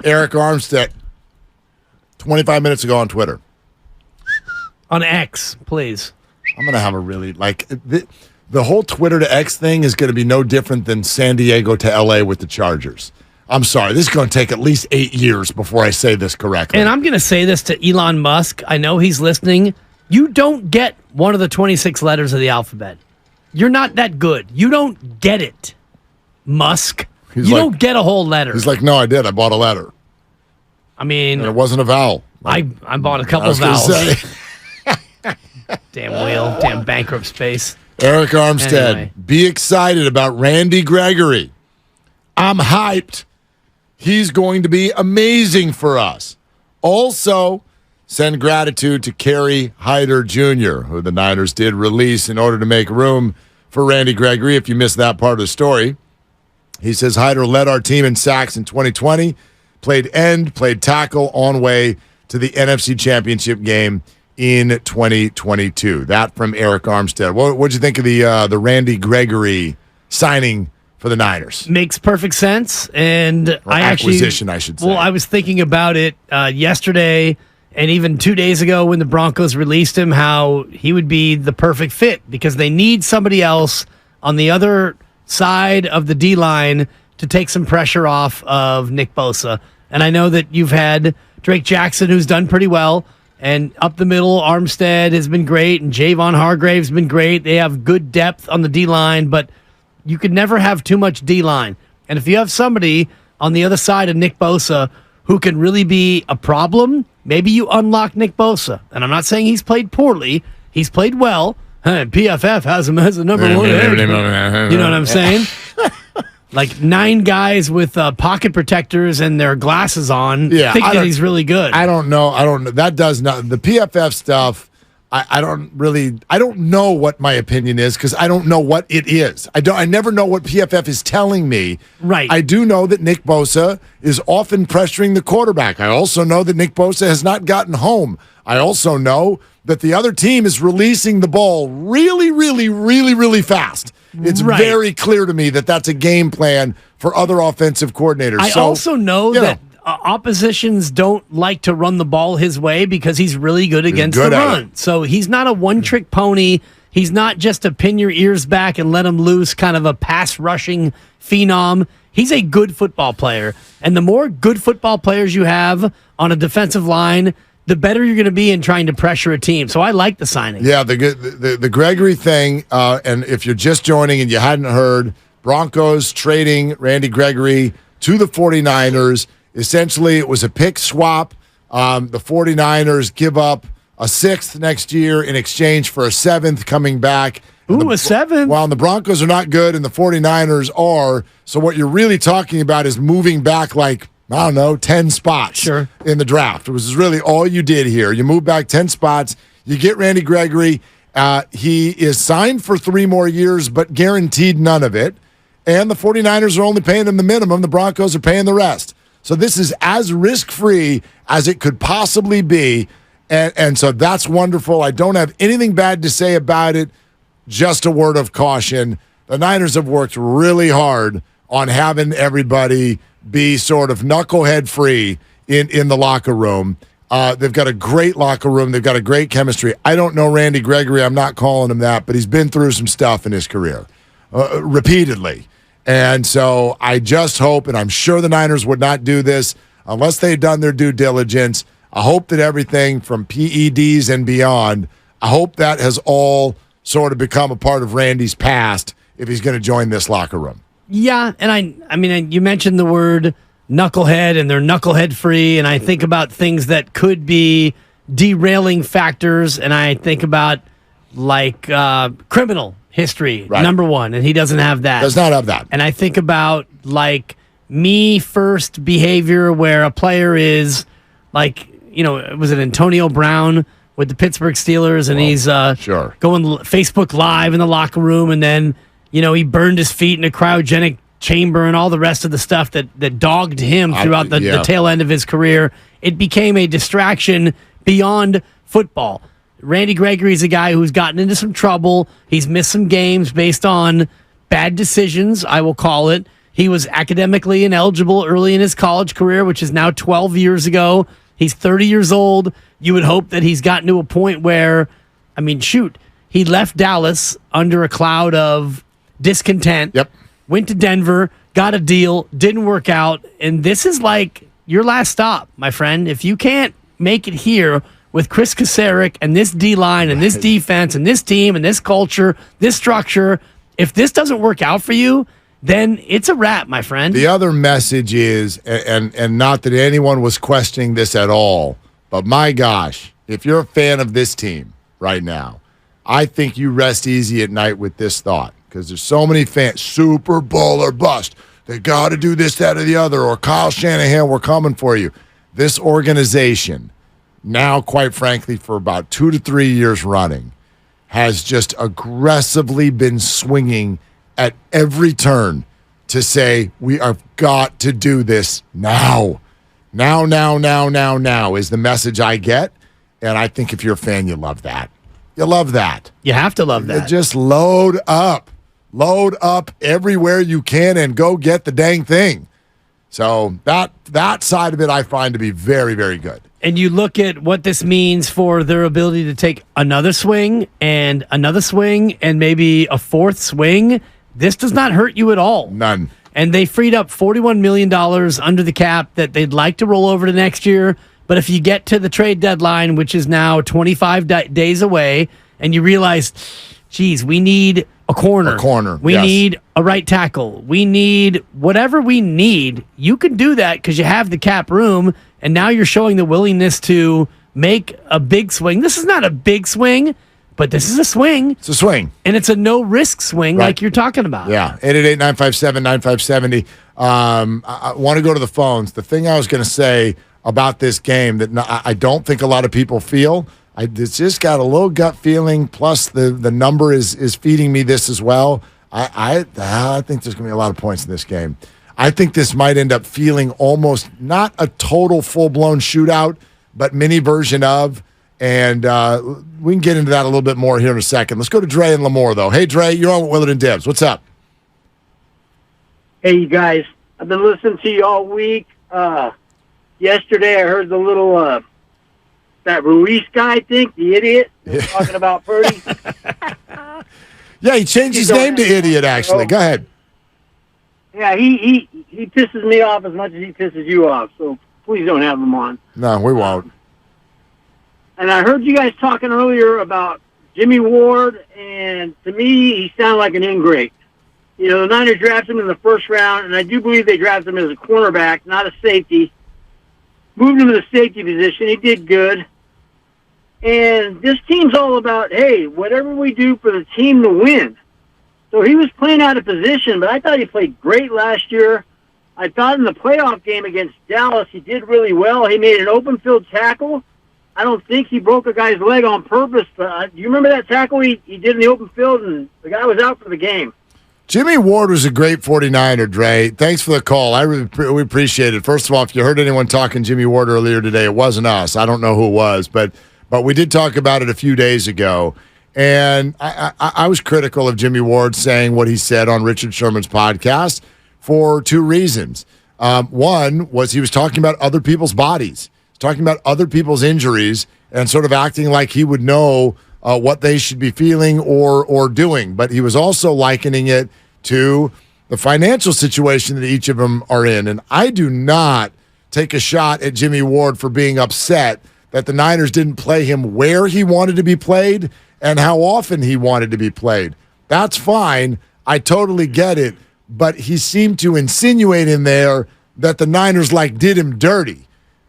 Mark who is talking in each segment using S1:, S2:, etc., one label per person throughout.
S1: Eric Armstead, 25 minutes ago on Twitter.
S2: On X, please.
S1: I'm going to have a really, the whole Twitter to X thing is going to be no different than San Diego to L.A. with the Chargers. I'm sorry. This is going to take at least 8 years before I say this correctly.
S2: And I'm going to say this to Elon Musk. I know he's listening. You don't get one of the 26 letters of the alphabet. You're not that good. You don't get it, Musk. You don't get a whole letter.
S1: He's like, no, I did. I bought a letter.
S2: I mean,
S1: and it wasn't a vowel.
S2: I bought a couple of vowels. Damn wheel. Damn bankrupt space.
S1: Eric Armstead,
S2: Anyway.
S1: Be excited about Randy Gregory. I'm hyped. He's going to be amazing for us. Also, send gratitude to Kerry Hyder Jr., who the Niners did release in order to make room for Randy Gregory. If you missed that part of the story, he says Hyder led our team in sacks in 2020, played end, played tackle on way to the NFC Championship game in 2022. That from Eric Armstead. What'd you think of the Randy Gregory signing for the Niners?
S2: Makes perfect sense. And
S1: acquisition, I should say.
S2: Well, I was thinking about it yesterday and even 2 days ago when the Broncos released him, how he would be the perfect fit because they need somebody else on the other side of the D-line to take some pressure off of Nick Bosa. And I know that you've had Drake Jackson, who's done pretty well, and up the middle, Armstead has been great, and Javon Hargrave's been great. They have good depth on the D-line, but you could never have too much D-line. And if you have somebody on the other side of Nick Bosa who can really be a problem, maybe you unlock Nick Bosa. And I'm not saying he's played poorly. He's played well. PFF has him as the number one. You know what I'm saying? Like 9 guys with pocket protectors and their glasses on think that he's really good.
S1: I don't know. That does not. The PFF stuff, I don't know what my opinion is because I don't know what it is. I never know what PFF is telling me.
S2: Right.
S1: I do know that Nick Bosa is often pressuring the quarterback. I also know that Nick Bosa has not gotten home. I also know that the other team is releasing the ball really, really, really, really fast. It's very clear to me that that's a game plan for other offensive coordinators.
S2: I also know that oppositions don't like to run the ball his way because he's really good against the run. So he's not a one-trick pony. He's not just a pin your ears back and let him loose kind of a pass-rushing phenom. He's a good football player. And the more good football players you have on a defensive line, the better you're going to be in trying to pressure a team. So I like the signing.
S1: Yeah, the Gregory thing, and if you're just joining and you hadn't heard, Broncos trading Randy Gregory to the 49ers. Essentially, it was a pick swap. The 49ers give up a 6th next year in exchange for a 7th coming back.
S2: Ooh, a 7th?
S1: Well, the Broncos are not good, and the 49ers are. So what you're really talking about is moving back like, I don't know, 10 spots in the draft. It was really all you did here. You move back 10 spots. You get Randy Gregory. He is signed for 3 more years, but guaranteed none of it. And the 49ers are only paying him the minimum. The Broncos are paying the rest. So this is as risk-free as it could possibly be. And so that's wonderful. I don't have anything bad to say about it. Just a word of caution. The Niners have worked really hard on having everybody be sort of knucklehead free in the locker room. They've got a great locker room. They've got a great chemistry. I don't know Randy Gregory. I'm not calling him that, but he's been through some stuff in his career repeatedly. And so I just hope, and I'm sure the Niners would not do this unless they'd done their due diligence. I hope that everything from PEDs and beyond, I hope that has all sort of become a part of Randy's past if he's going to join this locker room.
S2: Yeah, and I mean, you mentioned the word knucklehead, and they're knucklehead free, and I think about things that could be derailing factors, and I think about like criminal history, number one, and he doesn't have that.
S1: Does not have that.
S2: And I think about like me first behavior where a player is like, was it Antonio Brown with the Pittsburgh Steelers, and he's going Facebook Live in the locker room, and then he burned his feet in a cryogenic chamber and all the rest of the stuff that dogged him throughout the tail end of his career. It became a distraction beyond football. Randy Gregory's a guy who's gotten into some trouble. He's missed some games based on bad decisions, I will call it. He was academically ineligible early in his college career, which is now 12 years ago. He's 30 years old. You would hope that he's gotten to a point where, I mean, shoot, he left Dallas under a cloud of discontent.
S1: Yep.
S2: Went to Denver, got a deal, didn't work out, and this is like your last stop, my friend. If you can't make it here with Chris Kasarik and this D-line and this defense and this team and this culture, this structure, if this doesn't work out for you, then it's a wrap, my friend.
S1: The other message is, and not that anyone was questioning this at all, but my gosh, if you're a fan of this team right now, I think you rest easy at night with this thought, because there's so many fans, Super Bowl or bust. They got to do this, that, or the other, or Kyle Shanahan, we're coming for you. This organization, now, quite frankly, for about 2 to 3 years running, has just aggressively been swinging at every turn to say, we have got to do this now. Now is the message I get. And I think if you're a fan, you love that. You love that.
S2: You have to love that.
S1: Just load up. Load up everywhere you can and go get the dang thing. So that side of it I find to be very, very good.
S2: And you look at what this means for their ability to take another swing and maybe a fourth swing. This does not hurt you at all.
S1: None.
S2: And they freed up $41 million under the cap that they'd like to roll over to next year. But if you get to the trade deadline, which is now 25 days away, and you realize, geez, we need a corner. We need a right tackle. We need whatever we need. You can do that because you have the cap room, and now you're showing the willingness to make a big swing. This is not a big swing, but this is a swing.
S1: It's a swing.
S2: And it's a no-risk swing like you're talking about.
S1: Yeah, 888-957-9570. I want to go to the phones. The thing I was going to say about this game that I don't think a lot of people feel, it's just got a little gut feeling, plus the number is feeding me this as well. I think there's going to be a lot of points in this game. I think this might end up feeling almost not a total full-blown shootout, but mini version of. And we can get into that a little bit more here in a second. Let's go to Dre and Lemoore, though. Hey, Dre, you're on with Willard and Dibs. What's up?
S3: Hey, you guys. I've been listening to you all week. Yesterday, I heard the little, that Ruiz guy, I think, the idiot, talking about Purdy.
S1: Yeah, he changed his name to Idiot, actually. Go ahead.
S3: Yeah, he pisses me off as much as he pisses you off, so please don't have him on.
S1: No, we won't.
S3: And I heard you guys talking earlier about Jimmy Ward, and to me, he sounded like an ingrate. You know, the Niners drafted him in the first round, and I do believe they drafted him as a cornerback, not a safety. Moved him to the safety position. He did good. And this team's all about, hey, whatever we do for the team to win. So he was playing out of position, but I thought he played great last year. I thought in the playoff game against Dallas, he did really well. He made an open field tackle. I don't think he broke a guy's leg on purpose, but do you remember that tackle he did in the open field, and the guy was out for the game?
S1: Jimmy Ward was a great 49er, Dre. Thanks for the call. We appreciate it. First of all, if you heard anyone talking Jimmy Ward earlier today, it wasn't us. I don't know who it was, but we did talk about it a few days ago. And I was critical of Jimmy Ward saying what he said on Richard Sherman's podcast for two reasons. One was he was talking about other people's bodies. Talking about other people's injuries and sort of acting like he would know what they should be feeling or doing. But he was also likening it to the financial situation that each of them are in. And I do not take a shot at Jimmy Ward for being upset that the Niners didn't play him where he wanted to be played and how often he wanted to be played. That's fine. I totally get it. But he seemed to insinuate in there that the Niners did him dirty.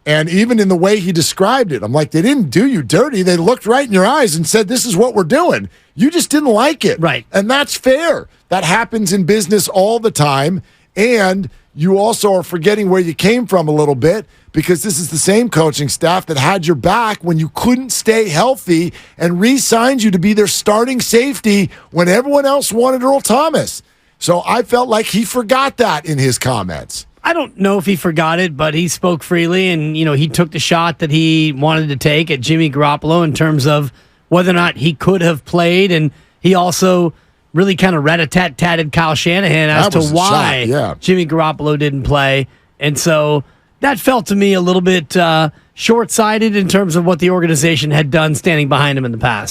S1: And even in the way he described it, I'm like, they didn't do you dirty. They looked right in your eyes and said, this is what we're doing. You just didn't like it.
S2: Right.
S1: And that's fair. That happens in business all the time. And you also are forgetting where you came from a little bit, because this is the same coaching staff that had your back when you couldn't stay healthy and re-signed you to be their starting safety when everyone else wanted Earl Thomas. So I felt like he forgot that in his comments.
S2: I don't know if he forgot it, but he spoke freely, and he took the shot that he wanted to take at Jimmy Garoppolo in terms of whether or not he could have played, and he also really kind of rat-a-tat-tatted Kyle Shanahan as to why Jimmy Garoppolo didn't play. And so that felt to me a little bit short-sighted in terms of what the organization had done standing behind him in the past.